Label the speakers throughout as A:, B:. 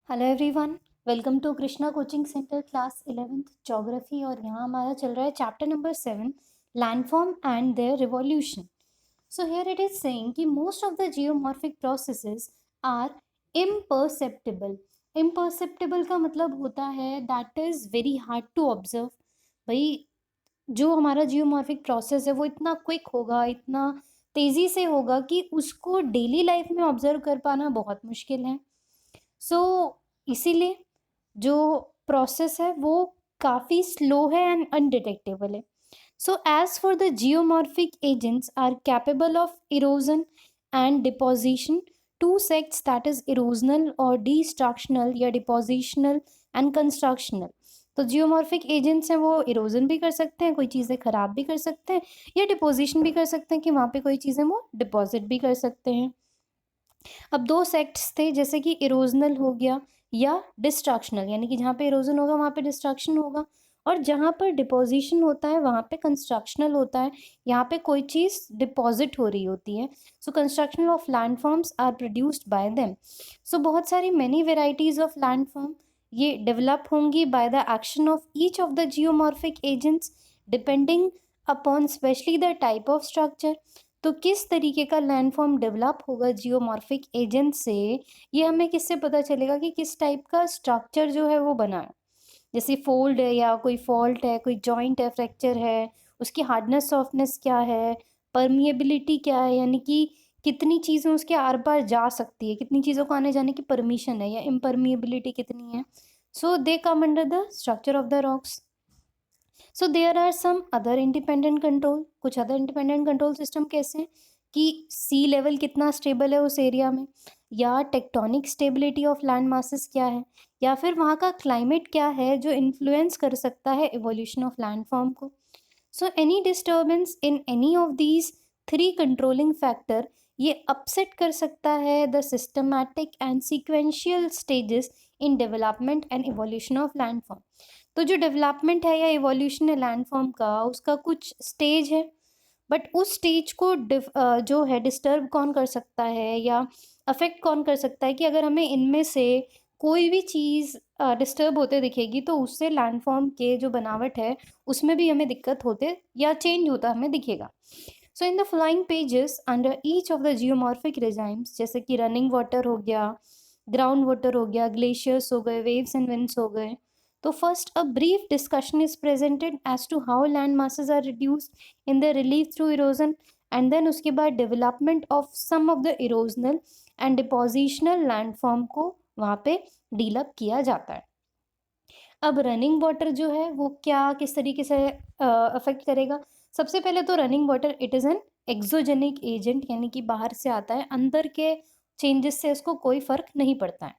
A: Hello everyone, welcome to Krishna coaching centre class 11th geography. और यहाँ हमारा चल रहा है chapter number 7 landform and their revolution. So here it is saying कि most of the geomorphic processes are imperceptible. Imperceptible का मतलब होता है that is very hard to observe. भाई, जो हमारा जियोमॉर्फिक प्रोसेस है वो इतना क्विक होगा, इतना तेज़ी से होगा कि उसको डेली लाइफ में ऑब्जर्व कर पाना बहुत मुश्किल है। सो इसीलिए जो प्रोसेस है वो काफ़ी स्लो है एंड अनडिटेक्टेबल है। So as for the geomorphic agents are capable of erosion and deposition, two sects that is erosional और डिस्ट्रक्शनल या डिपोजिशनल एंड कंस्ट्रक्शनल। तो जियोमॉर्फिक एजेंट्स हैं वो इरोजन भी कर सकते हैं, कोई चीज़ें ख़राब भी कर सकते हैं, या डिपोजिशन भी कर सकते हैं कि वहाँ पे कोई चीज़ें वो डिपॉजिट भी कर सकते हैं। अब दो सेक्ट्स थे, जैसे कि इरोजनल हो गया या डिस्ट्रक्शनल, यानी कि जहाँ पे इरोजन होगा वहाँ पे डिस्ट्रक्शन होगा, और जहाँ पर डिपोजिशन होता है वहाँ पे कंस्ट्रक्शनल होता है। यहाँ पे कोई चीज़ डिपॉजिट हो रही होती है। So construction of landforms are produced by them. So बहुत सारी मैनी वेराइटीज़ ऑफ लैंडफॉर्म ये डेवलप होंगी by the action of each of the geomorphic agents, depending upon specially the type of structure. तो किस तरीके का लैंडफॉर्म डेवलप होगा geomorphic agent से, ये हमें किससे पता चलेगा कि किस टाइप का स्ट्रक्चर जो है वो बना है। जैसे फोल्ड है या कोई फॉल्ट है, कोई जॉइंट है, फ्रैक्चर है, उसकी हार्डनेस सॉफ्टनेस क्या है, परमिएबिलिटी क्या है, यानी कि कितनी चीज़ें उसके आर पार जा सकती है, कितनी चीज़ों को आने जाने की परमिशन है, या इम्परमिएबिलिटी कितनी है। So they come under the structure of the rocks. So there are some other independent control. कुछ अदर इंडिपेंडेंट कंट्रोल सिस्टम कैसे हैं कि सी लेवल कितना स्टेबल है उस एरिया में, या tectonic stability of land masses क्या है, या फिर वहाँ का क्लाइमेट क्या है जो इन्फ्लुएंस कर सकता है इवोल्यूशन ऑफ लैंडफॉर्म को। So any disturbance in any of these three controlling factor ये अपसेट कर सकता है the systematic and sequential stages in development and evolution of landform. तो जो डेवलपमेंट है या इवोल्यूशन है लैंडफॉर्म का, उसका कुछ स्टेज है, बट उस स्टेज को जो है डिस्टर्ब कौन कर सकता है या अफेक्ट कौन कर सकता है कि अगर हमें इनमें से कोई भी चीज़ डिस्टर्ब होते दिखेगी तो उससे लैंडफॉर्म के जो बनावट है उसमें भी हमें दिक्कत होते या चेंज होता हमें दिखेगा। So in the flying pages under each of the geomorphic regimes, जैसे कि रनिंग वाटर हो गया, ग्राउंड वाटर हो गया, ग्लेशियर्स हो गए, वेव्स एंड विंड्स हो गए। तो first a brief discussion is presented as to how land masses are reduced in the relief through erosion, and then उसके बाद development of some of the erosional and depositional landform को वहाँ पे डीलअप किया जाता है। अब रनिंग वाटर जो है वो क्या किस तरीके से अफेक्ट करेगा। सबसे पहले तो running water it is an exogenic agent, यानी कि बाहर से आता है, अंदर के चेंजेस से इसको कोई फर्क नहीं पड़ता है।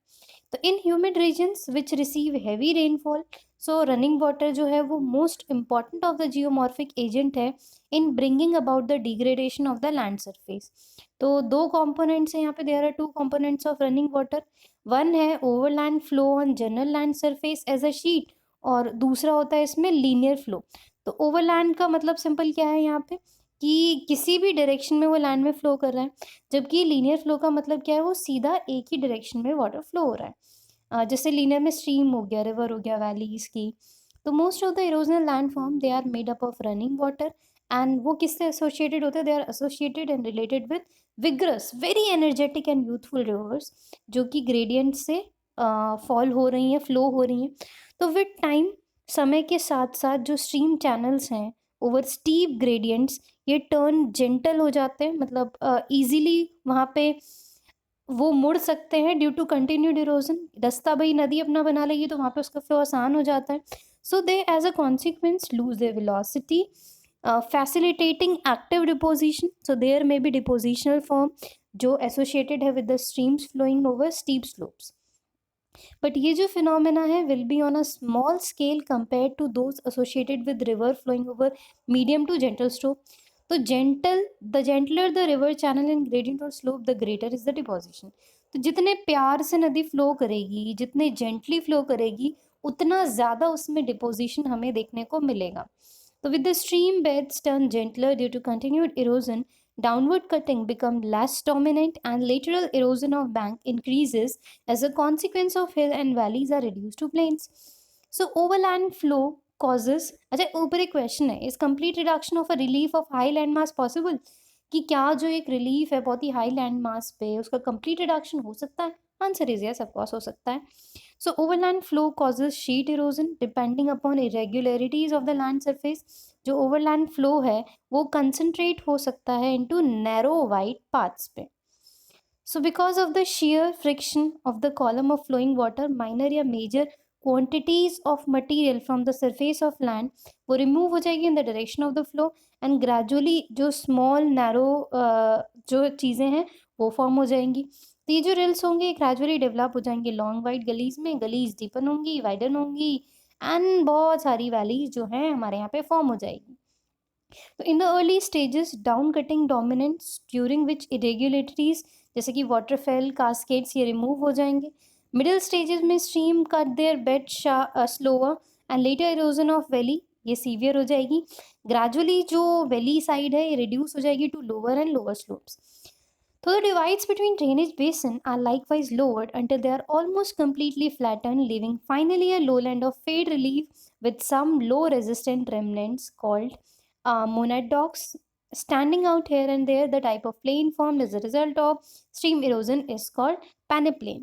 A: तो in humid regions which receive heavy rainfall, so running water जो है वो most important of the geomorphic agent है in bringing about the degradation of the land surface. तो दो कंपोनेंट्स हैं यहाँ पे, there are two components of running water. One है overland flow on general land surface as a sheet, और दूसरा होता है इसमें लीनियर फ्लो। तो ओवरलैंड का मतलब सिंपल क्या है यहाँ पे कि किसी भी डायरेक्शन में वो लैंड में फ्लो कर रहा है, जबकि लीनियर फ्लो का मतलब क्या है, वो सीधा एक ही डायरेक्शन में वाटर फ्लो हो रहा है। जैसे लीनियर में स्ट्रीम हो गया, रिवर हो गया, वैलीज की। तो most of the erosional land form they are made up of running water, and वो किससे एसोसिएटेड होते हैं, they are associated and related with vigorous very energetic and youthful rivers, जो कि ग्रेडियंट से फॉल हो रही हैं, फ्लो हो रही हैं। तो विद टाइम, समय के साथ साथ जो स्ट्रीम चैनल्स हैं ओवर स्टीप ग्रेडियंट्स, ये टर्न जेंटल हो जाते हैं, मतलब ईजिली वहाँ पे वो मुड़ सकते हैं ड्यू टू कंटिन्यूड इरोजन। रास्ता भाई नदी अपना बना लेगी तो वहाँ पे उसका फ्लो आसान हो जाता है। So they as a consequence lose their velocity, facilitating active deposition. So there may be depositional form जो एसोसिएटेड है with the streams flowing over steep slopes. But ये जो फिनोमेना है will be on a small scale compare to those associated with river flowing over medium to gentle slope. तो the gentler the river channel in gradient और slope the greater is the deposition. तो जितने प्यार से नदी flow करेगी, जितने gently flow करेगी, उतना ज़्यादा उसमें डिपोजिशन हमें देखने को मिलेगा। तो with the stream beds turn gentler due to continued erosion, Downward cutting become less dominant and lateral erosion of bank increases as a consequence of hill and valleys are reduced to plains. So overland flow causes, अच्छा ऊपर एक question है, is complete reduction of a relief of high land mass possible, कि क्या जो एक relief है बहुत ही हाई लैंड मास पे उसका कंप्लीट रिडक्शन हो सकता है? Answer is yes, of course हो सकता है. So overland flow causes sheet erosion depending upon irregularities of the land surface. जो overland flow है वो concentrate हो सकता है into narrow wide paths पे. So because of the shear friction of the column of flowing water, minor या major quantities of material from the surface of land वो remove हो जाएगी in the direction of the flow and gradually जो small narrow जो चीज़ें हैं वो form हो जाएंगी. तो ये जो रिल्स होंगे ग्रेजुअली डेवलप हो जाएंगे लॉन्ग वाइड गलीज में, गलीज डीपन होंगी, वाइडन होंगी एंड बहुत सारी वैलीज जो हैं हमारे यहाँ पे फॉर्म हो जाएगी. तो in the early stages down cutting dominants during which irregularities जैसे कि वाटरफेल कास्केड्स ये रिमूव हो जाएंगे. मिडिल स्टेजेस में stream cut their bed slower and later erosion of valley ये सीवियर हो जाएगी. ग्रेजुअली जो वैली साइड है ये रिड्यूस हो जाएगी to lower and lower slopes. So the divides between drainage basin are likewise lowered until they are almost completely flattened, leaving finally a lowland of fade relief with some low resistant remnants called monad docks standing out here and there. The type of plain formed as a result of stream erosion is called peneplain.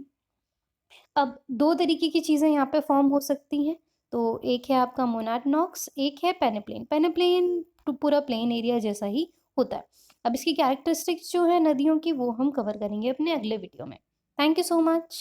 A: अब दो तरीके की चीज़ें यहाँ पे form हो सकती हैं. तो एक है आपका मोनाड नॉक्स, एक है पेनेप्लेन. पेनेप्लेन तो पूरा प्लेन एरिया जैसा ही होता है. अब इसकी कैरेक्टरिस्टिक्स जो है नदियों की वो हम कवर करेंगे अपने अगले वीडियो में. Thank you so much.